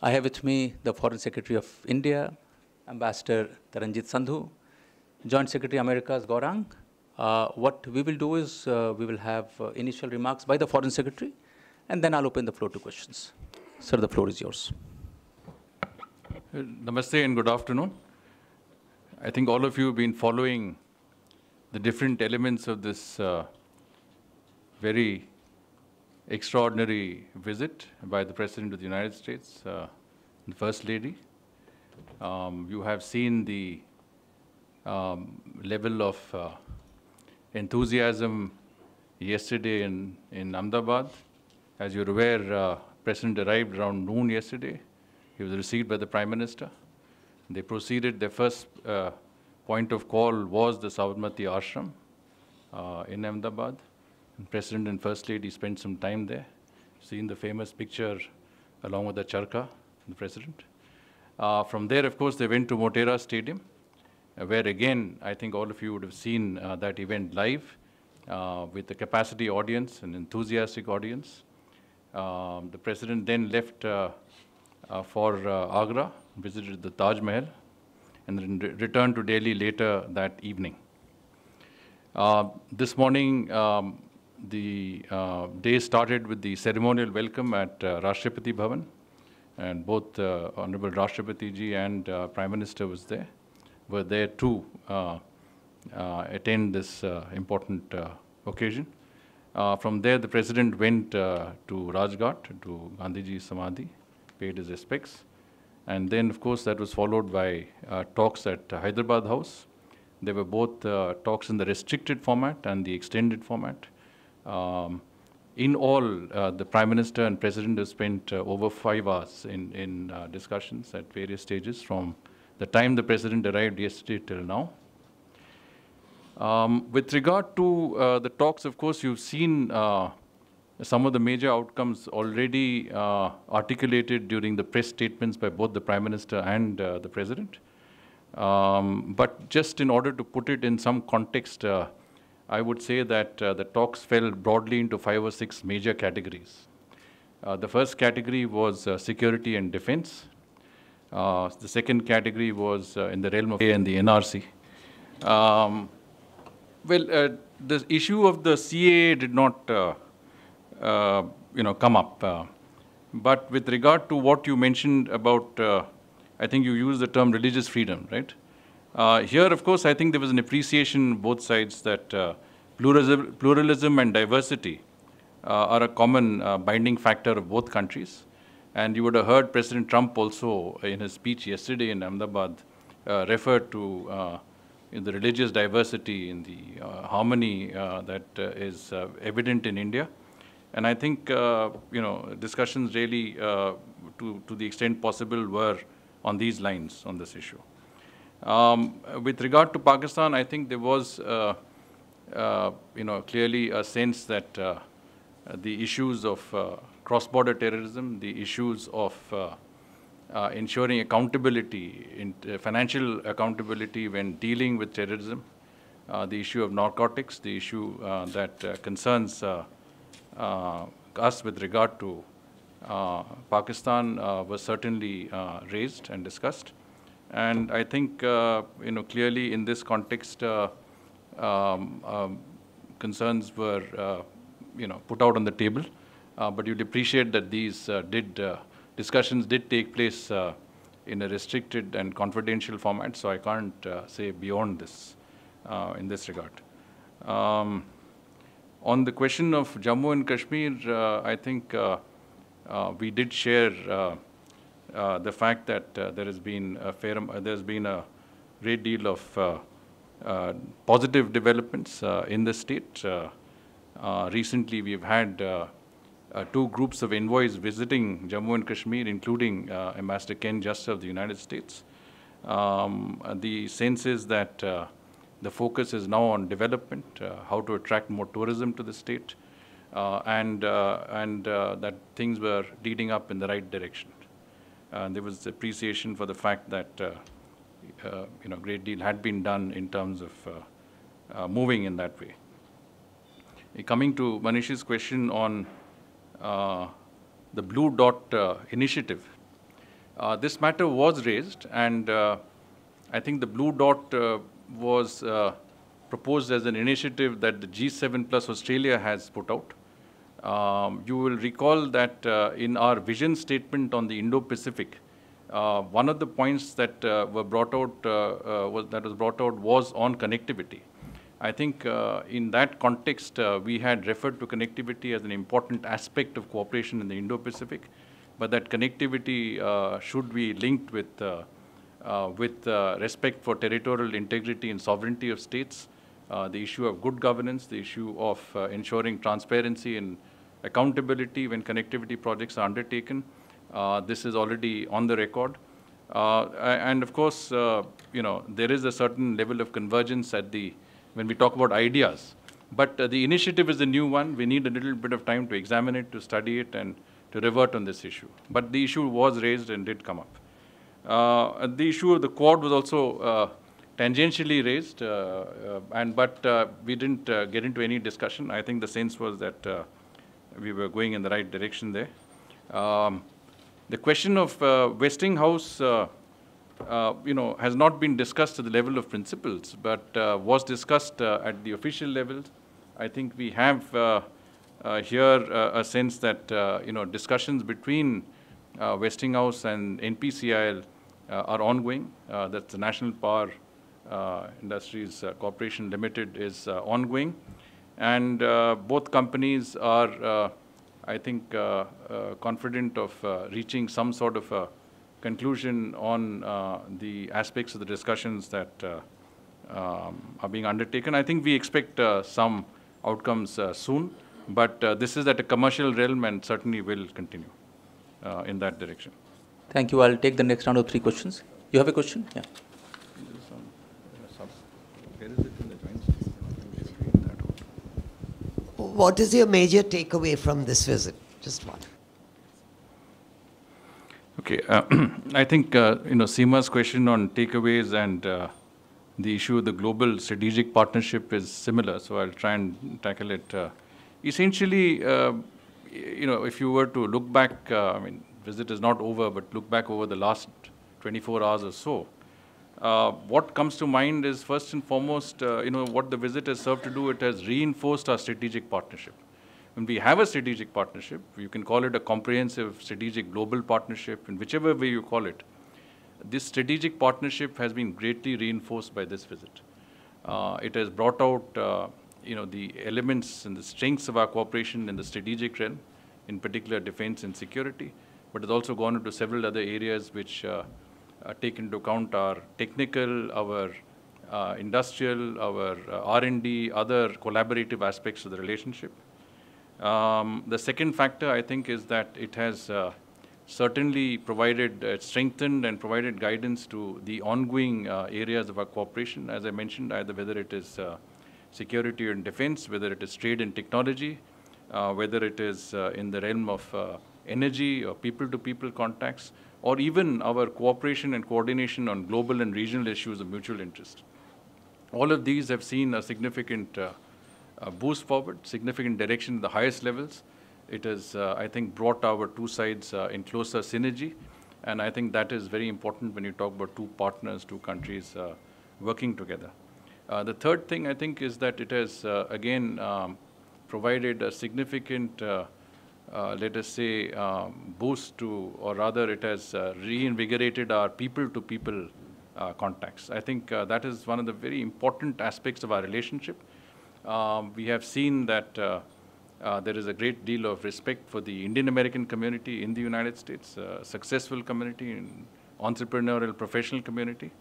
I have with me the Foreign Secretary of India, Ambassador Taranjit Sandhu, Joint Secretary Americas Gaurang. What we will do is we will have initial remarks by the Foreign Secretary, and then I'll open the floor to questions. Sir, the floor is yours. Namaste and good afternoon. I think all of you have been following the different elements of this very extraordinary visit by the President of the United States, the First Lady. You have seen the level of enthusiasm yesterday in Ahmedabad. As you're aware, President arrived around noon yesterday. He was received by the Prime Minister. They proceeded. Their first point of call was the Sabarmati Ashram in Ahmedabad. And President and First Lady spent some time there. Seen the famous picture along with the Charka, the President. From there, of course, they went to Motera Stadium, where again, I think all of you would have seen that event live with a capacity audience, an enthusiastic audience. The President then left for Agra, visited the Taj Mahal, and then returned to Delhi later that evening. This morning, the day started with the ceremonial welcome at Rashtrapati Bhavan, and both Honorable Rashtrapati ji and Prime Minister were there to attend this important occasion. From there, the President went to Rajghat, to Gandhiji Samadhi, paid his respects. And then, of course, that was followed by talks at Hyderabad House. There were both talks in the restricted format and the extended format. In all, the Prime Minister and President have spent over 5 hours in discussions at various stages from the time the President arrived yesterday till now. With regard to the talks, of course, you've seen some of the major outcomes already articulated during the press statements by both the Prime Minister and the President. But just in order to put it in some context, I would say that the talks fell broadly into 5 or 6 major categories. The first category was security and defense. The second category was in the realm of MEA and the NRC. The issue of the CAA did not come up. But with regard to what you mentioned about, I think you used the term religious freedom, right? Here, of course, I think there was an appreciation on both sides that pluralism and diversity are a common binding factor of both countries. And you would have heard President Trump also in his speech yesterday in Ahmedabad refer to the religious diversity and the harmony that is evident in India. And I think, discussions really, to the extent possible, were on these lines on this issue. With regard to Pakistan, I think there was, clearly a sense that the issues of cross-border terrorism, the issues of ensuring accountability, financial accountability when dealing with terrorism, the issue of narcotics, the issue that concerns us with regard to Pakistan was certainly raised and discussed. And I think, clearly in this context, concerns were, put out on the table. But you'll appreciate that these discussions did take place in a restricted and confidential format, so I can't say beyond this in this regard. On the question of Jammu and Kashmir, I think we did share the fact that there's been a great deal of positive developments in the state. Recently, we've had 2 groups of envoys visiting Jammu and Kashmir, including Ambassador Ken Juster of the United States. The sense is that the focus is now on development, how to attract more tourism to the state, and that things were leading up in the right direction. There was appreciation for the fact that a great deal had been done in terms of moving in that way. Coming to Manish's question on the Blue Dot initiative, This matter was raised, and I think the Blue Dot was proposed as an initiative that the G7 plus Australia has put out. You will recall that in our vision statement on the Indo-Pacific, one of the points that was brought out was on connectivity. I think in that context, we had referred to connectivity as an important aspect of cooperation in the Indo-Pacific, but that connectivity should be linked with respect for territorial integrity and sovereignty of states, the issue of good governance, the issue of ensuring transparency and accountability when connectivity projects are undertaken. This is already on the record. And of course, there is a certain level of convergence when we talk about ideas. But the initiative is a new one. We need a little bit of time to examine it, to study it, and to revert on this issue. But the issue was raised and did come up. The issue of the Quad was also tangentially raised, but we didn't get into any discussion. I think the sense was that we were going in the right direction there. The question of Westinghouse, has not been discussed at the level of principles, but was discussed at the official level. I think we have here a sense that discussions between Westinghouse and NPCIL are ongoing. That the National Power Industries Corporation Limited is ongoing, and both companies are, I think, confident of reaching some sort of a conclusion on the aspects of the discussions that are being undertaken. I think we expect some outcomes soon, but this is at a commercial realm and certainly will continue in that direction. Thank you. I'll take the next round of 3 questions. You have a question? Yeah. Where is it in the joint statement? We should read that out. What is your major takeaway from this visit? Just one. Okay, I think Seema's question on takeaways and the issue of the global strategic partnership is similar, so I'll try and tackle it. Essentially, if you were to look back, visit is not over, but look back over the last 24 hours or so, what comes to mind is first and foremost, what the visit has served to do, it has reinforced our strategic partnership. When we have a strategic partnership, you can call it a comprehensive strategic global partnership, in whichever way you call it, this strategic partnership has been greatly reinforced by this visit. It has brought out, the elements and the strengths of our cooperation in the strategic realm, in particular defense and security, but has also gone into several other areas which take into account our technical, our industrial, our R&D, other collaborative aspects of the relationship. The second factor, I think, is that it has certainly provided, strengthened and provided guidance to the ongoing areas of our cooperation, as I mentioned, either whether it is security and defense, whether it is trade and technology, whether it is in the realm of energy or people-to-people contacts, or even our cooperation and coordination on global and regional issues of mutual interest. All of these have seen a significant boost forward, significant direction at the highest levels. It has, I think, brought our two sides in closer synergy, and I think that is very important when you talk about two partners, two countries working together. The third thing, I think, is that it has, again, provided a significant, let us say, boost to, or rather it has reinvigorated our people-to-people contacts. I think that is one of the very important aspects of our relationship. We have seen that there is a great deal of respect for the Indian American community in the United States, successful community, and entrepreneurial professional community.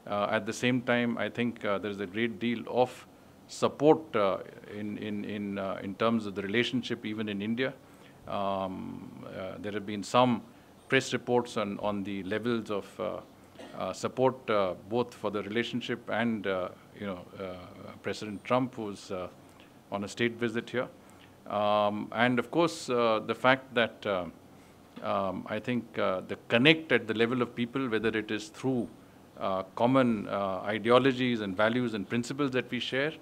At the same time, I think there is a great deal of support in terms of the relationship even in India. There have been some press reports on the levels of support both for the relationship and President Trump, who's on a state visit here. And of course, the fact that I think the connect at the level of people, whether it is through common ideologies and values and principles that we share,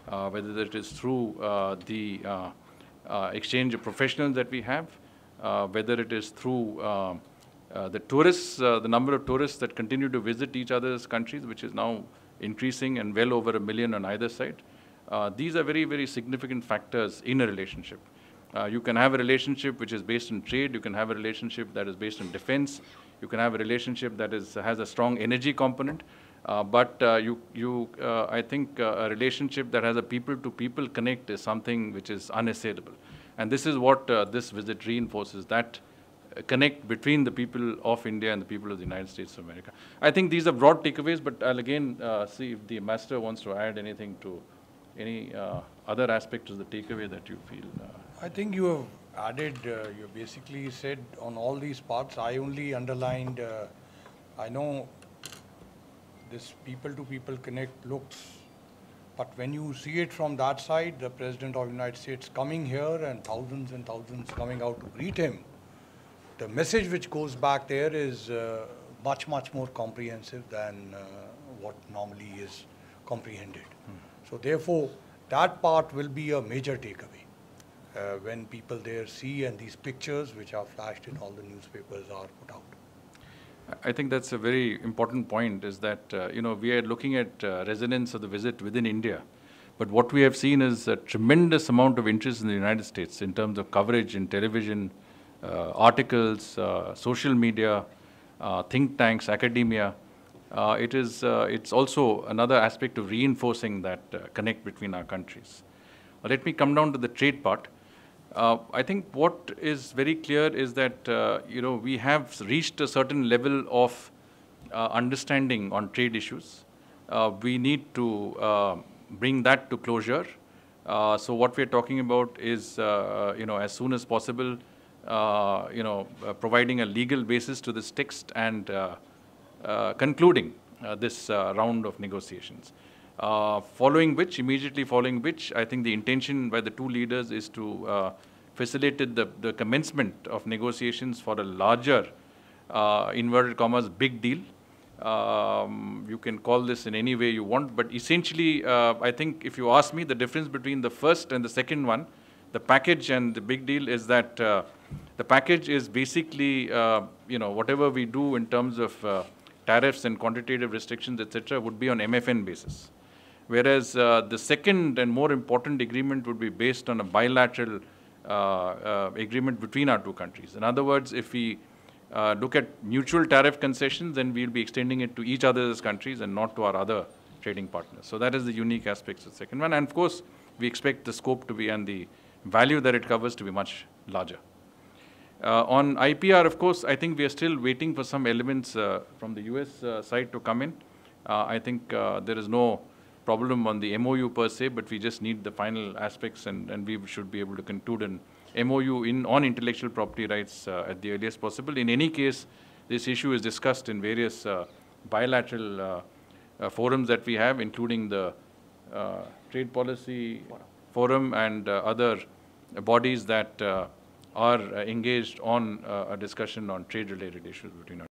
whether it is through the exchange of professionals that we have, whether it is through The tourists, the number of tourists that continue to visit each other's countries, which is now increasing and well over 1 million on either side. These are very, very significant factors in a relationship. You can have a relationship which is based on trade. You can have a relationship that is based on defense. You can have a relationship that has a strong energy component. I think a relationship that has a people-to-people connect is something which is unassailable. And this is what this visit reinforces, that connect between the people of India and the people of the United States of America. I think these are broad takeaways, but I'll again see if the ambassador wants to add anything to any other aspect of the takeaway that you feel. I think you have added, you basically said on all these parts. I only underlined, I know this people-to-people connect looks, but when you see it from that side, the President of the United States coming here and thousands coming out to greet him, the message which goes back there is much more comprehensive than what normally is comprehended. So therefore, that part will be a major takeaway when people there see, and these pictures which are flashed in all the newspapers are put out. I think that's a very important point, is that we are looking at resonance of the visit within India, but what we have seen is a tremendous amount of interest in the United States in terms of coverage in television, articles, social media, think tanks, academia. It's also another aspect of reinforcing that connect between our countries. Let me come down to the trade part. I think what is very clear is that we have reached a certain level of understanding on trade issues. We need to bring that to closure. So what we're talking about is, as soon as possible, providing a legal basis to this text and concluding this round of negotiations. Immediately following which, I think the intention by the two leaders is to facilitate the commencement of negotiations for a larger, inverted commas, big deal. You can call this in any way you want, but essentially, I think if you ask me, the difference between the first and the second one, the package and the big deal, is that the package is basically, whatever we do in terms of tariffs and quantitative restrictions, etc., would be on MFN basis. Whereas the second and more important agreement would be based on a bilateral agreement between our two countries. In other words, if we look at mutual tariff concessions, then we'll be extending it to each other's countries and not to our other trading partners. So that is the unique aspects of the second one. And of course, we expect the scope to be, and the value that it covers, to be much larger. On IPR, of course, I think we are still waiting for some elements from the US side to come in. I think there is no problem on the MOU per se, but we just need the final aspects, and we should be able to conclude an MOU on intellectual property rights at the earliest possible. In any case, this issue is discussed in various bilateral forums that we have, including the Trade Policy Forum and other bodies that are engaged on a discussion on trade-related issues between our